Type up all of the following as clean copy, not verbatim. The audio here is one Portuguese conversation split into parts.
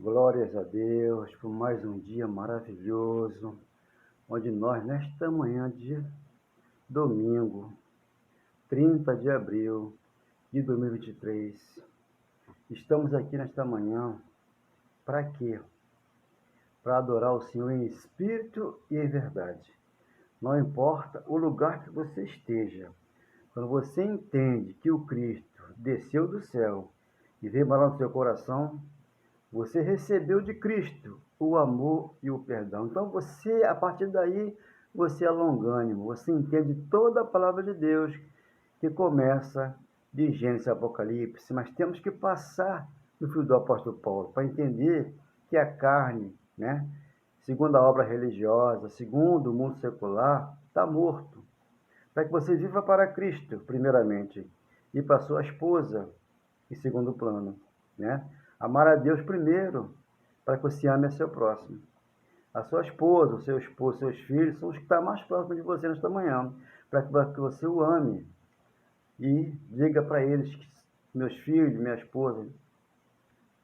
Glórias a Deus por mais um dia maravilhoso, onde nós, nesta manhã de domingo, 30 de abril de 2023, estamos aqui nesta manhã para quê? Para adorar o Senhor em espírito e em verdade. Não importa o lugar que você esteja, quando você entende que o Cristo desceu do céu e veio morar no seu coração, você recebeu de Cristo o amor e o perdão. Então você, a partir daí, você é longânimo, você entende toda a palavra de Deus que começa de Gênesis a Apocalipse, mas temos que passar no fio do apóstolo Paulo para entender que a carne, né, segundo a obra religiosa, segundo o mundo secular, está morto. Para que você viva para Cristo, primeiramente, e para sua esposa, em segundo plano, né? Amar a Deus primeiro, para que você ame a seu próximo. A sua esposa, o seu esposo, seus filhos, são os que estão mais próximos de você nesta manhã, para que você o ame. E diga para eles que, meus filhos, minha esposa,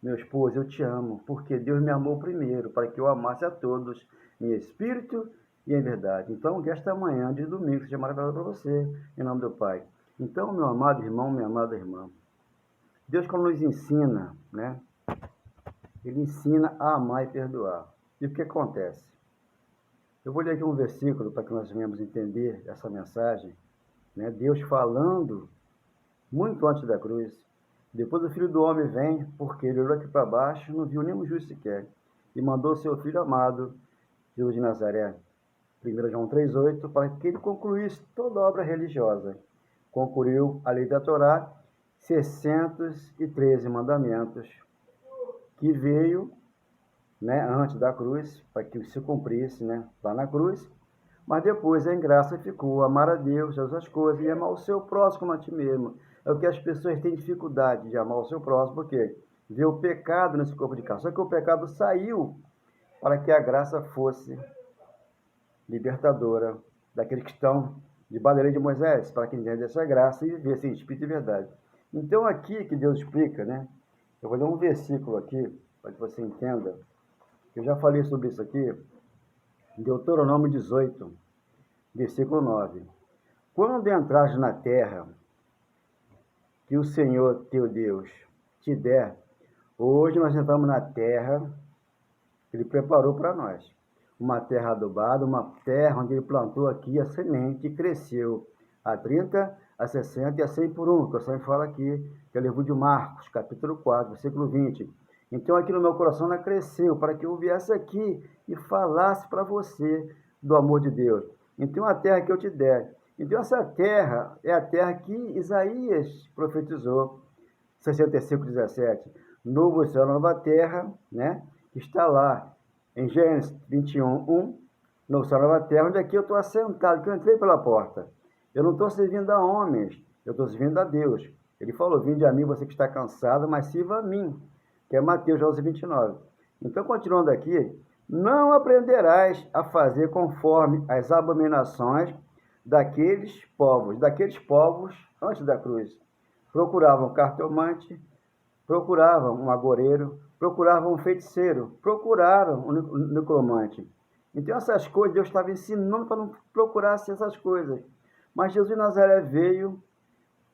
meu esposo, eu te amo, porque Deus me amou primeiro, para que eu amasse a todos, em espírito e em verdade. Então, que esta manhã de domingo seja maravilhosa para você, em nome do Pai. Então, meu amado irmão, minha amada irmã, Deus, quando nos ensina, né? Ele ensina a amar e perdoar. E o que acontece? Eu vou ler aqui um versículo para que nós venhamos entender essa mensagem, né? Deus falando muito antes da cruz. Depois o Filho do Homem vem, porque ele olhou aqui para baixo, não viu nenhum justo sequer, e mandou seu Filho amado, Jesus de Nazaré, 1 João 3,8, para que ele concluísse toda a obra religiosa. Concluiu a lei da Torá, 613 mandamentos, que veio, né, antes da cruz, para que se cumprisse, né, lá na cruz, mas depois em graça ficou amar a Deus, todas as coisas, e amar o seu próximo como a ti mesmo. É o que as pessoas têm dificuldade de amar o seu próximo, porque vê o pecado nesse corpo de carne. Só que o pecado saiu para que a graça fosse libertadora daqueles que estão debaixo da lei de Moisés, para que entendam essa graça e vivessem em espírito e verdade. Então aqui que Deus explica, né? Eu vou ler um versículo aqui, para que você entenda. Eu já falei sobre isso aqui, em Deuteronômio 18, versículo 9. Quando entrares na terra que o Senhor teu Deus te der, hoje nós entramos na terra que Ele preparou para nós. Uma terra adubada, uma terra onde Ele plantou aqui a semente e cresceu a 30, a 60 e a 100 por um, que eu sempre falo aqui, que é o livro de Marcos, capítulo 4, versículo 20. Então aqui no meu coração ela cresceu para que eu viesse aqui e falasse para você do amor de Deus. Então a terra que eu te der. Então essa terra é a terra que Isaías profetizou, 65:17. Novo céu, nova terra, né? Está lá em Gênesis 21:1. Novo céu, nova terra, onde aqui eu estou assentado, que eu entrei pela porta. Eu não estou servindo a homens, eu estou servindo a Deus. Ele falou, vinde a mim, você que está cansado, mas sirva a mim, que é Mateus 11:29. Então, continuando aqui, não aprenderás a fazer conforme as abominações daqueles povos antes da cruz. Procuravam cartomante, procuravam um agoureiro, procuravam um feiticeiro, procuraram um necromante. Então essas coisas Deus estava ensinando para não procurar essas coisas. Mas Jesus de Nazaré veio,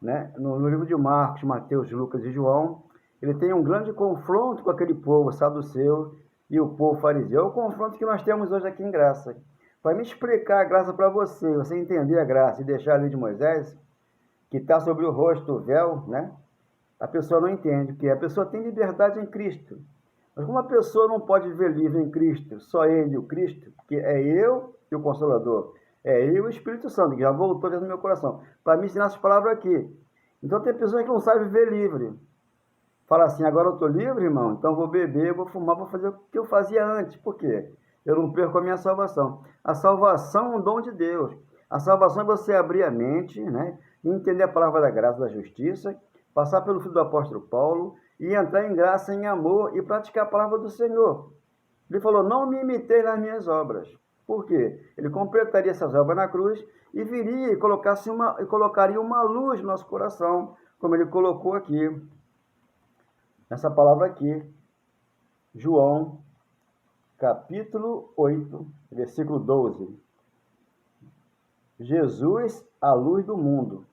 né, no livro de Marcos, Mateus, Lucas e João, ele tem um grande confronto com aquele povo saduceu e o povo fariseu. É o confronto que nós temos hoje aqui em Graça. Para me explicar a graça para você, você entender a graça e deixar a lei de Moisés, que está sobre o rosto, o véu, né? A pessoa não entende, porque a pessoa tem liberdade em Cristo. Mas como a pessoa não pode viver livre em Cristo, só Ele, o Cristo, porque é eu e o Consolador, é eu e o Espírito Santo, que já voltou dentro do meu coração, para me ensinar essas palavras aqui. Então tem pessoas que não sabem viver livre. Fala assim, agora eu estou livre, irmão, então vou beber, vou fumar, vou fazer o que eu fazia antes. Por quê? Eu não perco a minha salvação. A salvação é um dom de Deus. A salvação é você abrir a mente, né? E entender a palavra da graça, da justiça, passar pelo filho do apóstolo Paulo e entrar em graça, em amor e praticar a palavra do Senhor. Ele falou, não me imitei nas minhas obras. Por quê? Ele completaria essas obras na cruz e viria e colocaria uma luz no nosso coração, como ele colocou aqui, nessa palavra aqui, João, capítulo 8, versículo 12. Jesus, a luz do mundo.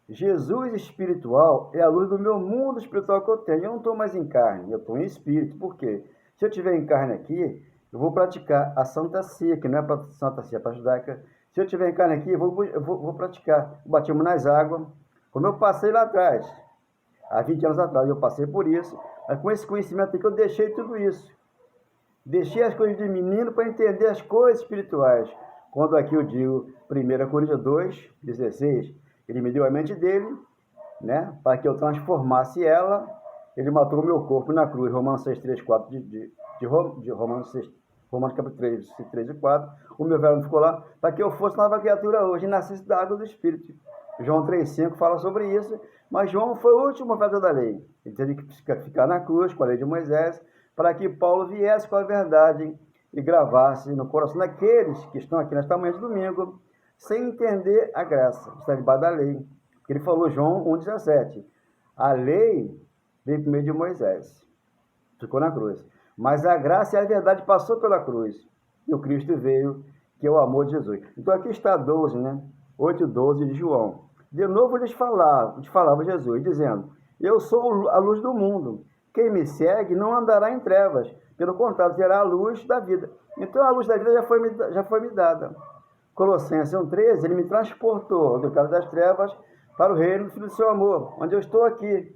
Jesus espiritual é a luz do meu mundo espiritual que eu tenho. Eu não estou mais em carne, eu estou em espírito. Por quê? Se eu estiver em carne aqui, eu vou praticar a Santa Ceia, que não é para Santa Ceia, é para judaica. Se eu estiver em carne aqui, eu vou praticar o batismo nas águas, como eu passei lá atrás. Há 20 anos atrás eu passei por isso, mas com esse conhecimento que eu deixei tudo isso. Deixei as coisas de menino para entender as coisas espirituais. Quando aqui eu digo 1 Coríntios 2, 16, ele me deu a mente dele, né, para que eu transformasse ela. Ele matou o meu corpo na cruz, Romanos 6, 3, 4, de Romanos 6, Romanos capítulo 3 e 4. O meu velho ficou lá, para que eu fosse nova criatura hoje e nascesse da água do Espírito. João 3, 5 fala sobre isso, mas João foi o último profeta da lei. Ele teve que ficar na cruz com a lei de Moisés, para que Paulo viesse com a verdade e gravasse no coração daqueles que estão aqui nesta manhã de domingo, sem entender a graça, está debaixo da lei. Ele falou, João 1,17, a lei veio por meio de Moisés, ficou na cruz, mas a graça e a verdade passou pela cruz, e o Cristo veio, que é o amor de Jesus. Então aqui está 12, né? 8:12 de João. De novo lhes falava Jesus, dizendo, eu sou a luz do mundo, quem me segue não andará em trevas, pelo contrário, terá a luz da vida. Então a luz da vida já foi me dada. Colossenses 1,13, ele me transportou do caminho das trevas para o reino do Filho do seu amor, onde eu estou aqui.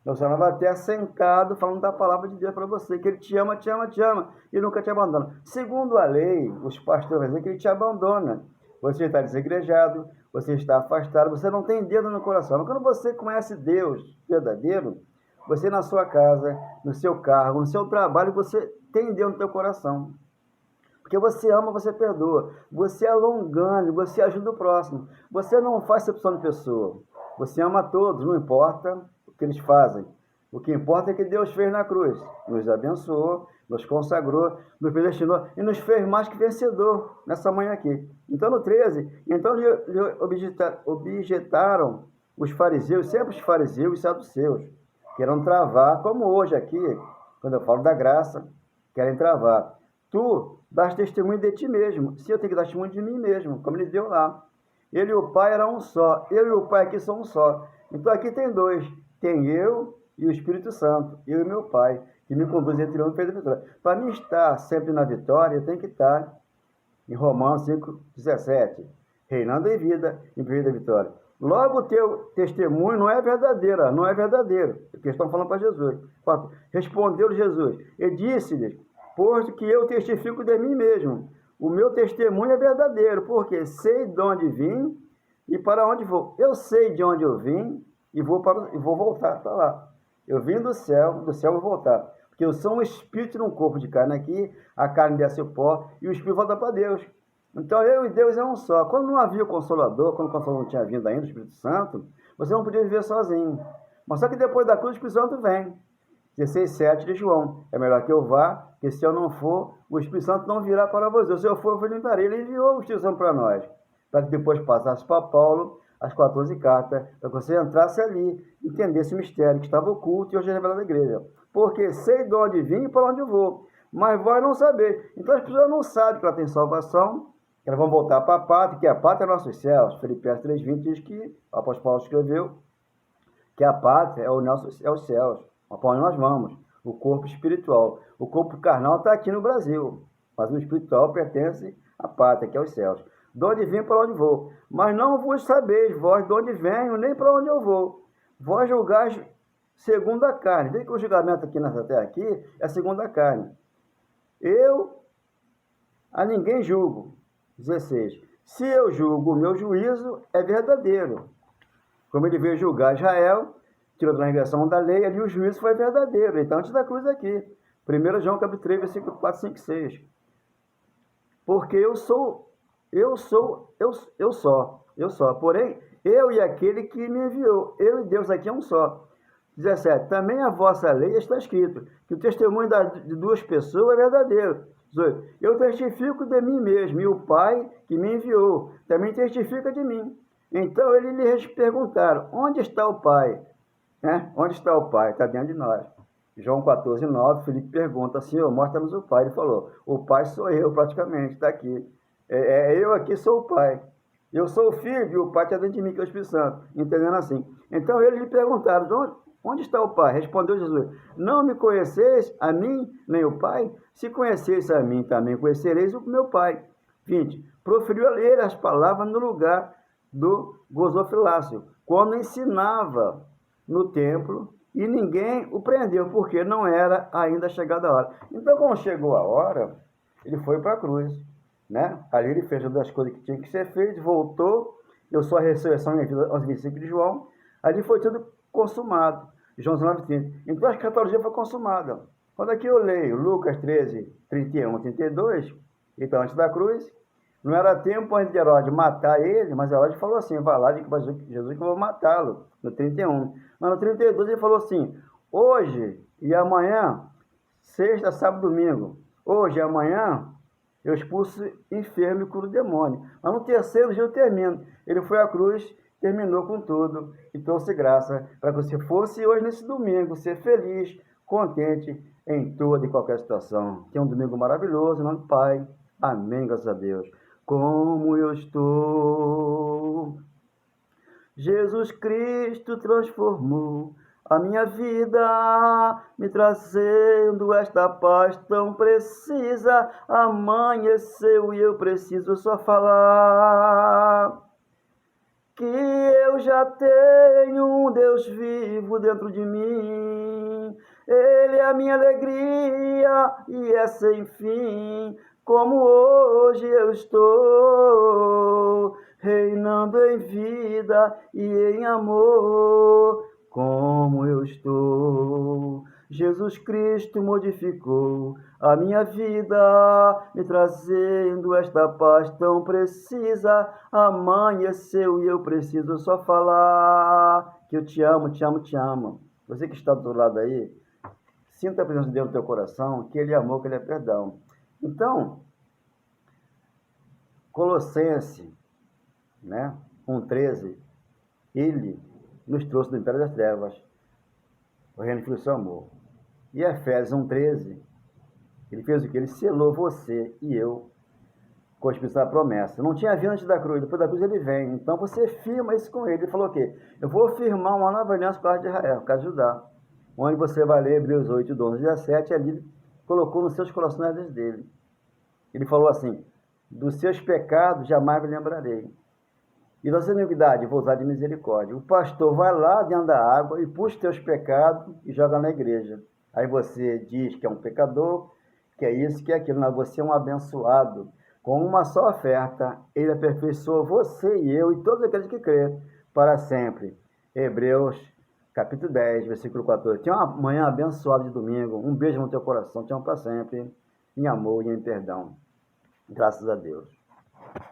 Eu só estava até sentado falando da palavra de Deus para você, que ele te ama, te ama, te ama, e nunca te abandona. Segundo a lei, os pastores dizem que ele te abandona. Você está desegrejado, você está afastado, você não tem dedo no coração. Mas quando você conhece Deus verdadeiro, você na sua casa, no seu carro, no seu trabalho, você tem Deus no teu coração. Porque você ama, você perdoa. Você é longânimo, você ajuda o próximo. Você não faz exceção de pessoa. Você ama todos, não importa o que eles fazem. O que importa é que Deus fez na cruz. Nos abençoou, nos consagrou, nos predestinou e nos fez mais que vencedor nessa manhã aqui. Então no 13, então lhe objetaram os fariseus, sempre os fariseus e saduceus, querem travar, como hoje aqui, quando eu falo da graça, querem travar. Tu dás testemunho de ti mesmo. Se eu tenho que dar testemunho de mim mesmo, como ele deu lá. Ele e o Pai eram um só. Eu e o Pai aqui somos um só. Então aqui tem dois. Tem eu e o Espírito Santo. Eu e meu Pai, que me conduz entre um e fez a vitória. Para mim estar sempre na vitória, eu tenho que estar em Romanos 5,17. Reinando em vida, em vida da vitória. Logo o teu testemunho não é verdadeiro, não é verdadeiro. É o que estão falando para Jesus. Respondeu Jesus. Ele disse-lhes, posto que eu testifico de mim mesmo. O meu testemunho é verdadeiro, porque sei de onde vim e para onde vou. Eu sei de onde eu vim e vou voltar para lá. Eu vim do céu vou voltar. Porque eu sou um espírito num corpo de carne aqui, a carne desce o pó e o espírito volta para Deus. Então eu e Deus é um só. Quando não havia o Consolador, quando o Consolador não tinha vindo ainda, o Espírito Santo, você não podia viver sozinho. Mas só que depois da cruz o Espírito Santo vem. 16:7 de João. É melhor que eu vá, porque se eu não for, o Espírito Santo não virá para você. Se eu for, eu vou limpar. Ele enviou o Espírito Santo para nós. Para que depois passasse para Paulo as 14 cartas, para que você entrasse ali, entendesse o mistério que estava oculto e hoje é revelado na igreja. Porque sei de onde vim e para onde vou. Mas vós não saber. Então as pessoas não sabem que ela tem salvação, que elas vão voltar para a pátria, que a pátria é nossos céus. Filipenses 3:20 diz que o apóstolo Paulo escreveu que a pátria é os céus, para onde nós vamos, o corpo espiritual. O corpo carnal está aqui no Brasil, mas o espiritual pertence à pátria, que é os céus. De onde vim, para onde vou. Mas não vos sabeis, vós, de onde venho, nem para onde eu vou. Vós julgais segundo a carne. Vê que o julgamento aqui nessa terra aqui é segundo a carne. Eu a ninguém julgo. 16. Se eu julgo, o meu juízo é verdadeiro. Como ele veio julgar Israel, tirou a transgressão da lei, ali o juízo foi verdadeiro. Então, antes da cruz aqui. 1 João capítulo 3, versículo 4, 5, 6. Porque eu só. Porém, eu e aquele que me enviou. Eu e Deus aqui é um só. 17. Também a vossa lei está escrito, que o testemunho de duas pessoas é verdadeiro. 18. Eu testifico de mim mesmo, e o Pai que me enviou também testifica de mim. Então eles lhe perguntaram, onde está o Pai? Onde está o Pai? Está dentro de nós. João 14:9, Felipe pergunta, Senhor, mostra-nos o Pai. Ele falou, o Pai sou eu praticamente, está aqui. Eu aqui sou o Pai. Eu sou o Filho e o Pai está dentro de mim, que é o Espírito Santo. Entendendo assim. Então eles lhe perguntaram, onde está o Pai? Respondeu Jesus, não me conheceis a mim, nem o Pai? Se conheceis a mim, também conhecereis o meu Pai. 20. Proferiu a ler as palavras no lugar do gasofilácio, quando ensinava no templo, e ninguém o prendeu, porque não era ainda chegada a hora. Então, quando chegou a hora, ele foi para a cruz, né? Ali ele fez uma das coisas que tinha que ser feito, voltou, eu sou a ressurreição e a vida, aos 25 de João, ali foi tudo consumado, João 19:30. Então, a escatologia foi consumada. Quando aqui eu leio Lucas 13:31, 32, então, antes da cruz, não era tempo antes de Herodes matar ele, mas Herodes falou assim, vai lá, diga para Jesus que eu vou matá-lo, no 31. Mas no 32 ele falou assim, hoje e amanhã, sexta, sábado, domingo, hoje e amanhã, eu expulso enfermo e curo demônio. Mas no terceiro dia eu termino. Ele foi à cruz, terminou com tudo e trouxe graça para que você fosse hoje nesse domingo, ser feliz, contente em toda e qualquer situação. Tenha um domingo maravilhoso, em nome do Pai. Amém, graças a Deus. Como eu estou. Jesus Cristo transformou a minha vida, me trazendo esta paz tão precisa. Amanheceu e eu preciso só falar que eu já tenho um Deus vivo dentro de mim. Ele é a minha alegria e é sem fim. Como hoje eu estou, reinando em vida e em amor. Como eu estou, Jesus Cristo modificou a minha vida, me trazendo esta paz tão precisa. Amanheceu e eu preciso só falar que eu te amo, te amo, te amo. Você que está do outro lado aí, sinta a presença de Deus no teu coração, que Ele é amor, que Ele é perdão. Então, Colossenses, né, 1:13, Ele nos trouxe do império das trevas, o reino de Filho do seu amor. E Efésios 1:13, ele fez o que? Ele selou você e eu com a Espírito da promessa. Não tinha vindo antes da cruz, depois da cruz ele vem. Então você firma isso com ele. Ele falou o quê? Eu vou firmar uma nova aliança com a casa de Israel, com a casa de Judá. Onde você vai ler Hebreus 8, 12, 17, ali colocou nos seus corações dele. Ele falou assim, dos seus pecados jamais me lembrarei. E da sua iniquidade vou usar de misericórdia. O pastor vai lá dentro da água e puxa os teus pecados e joga na igreja. Aí você diz que é um pecador, que é isso, que é aquilo. Mas você é um abençoado. Com uma só oferta, ele aperfeiçoa você e eu e todos aqueles que crêem para sempre. Hebreus, capítulo 10, versículo 14. Tenha uma manhã abençoada de domingo. Um beijo no teu coração. Te amo para sempre. Em amor e em perdão. Graças a Deus.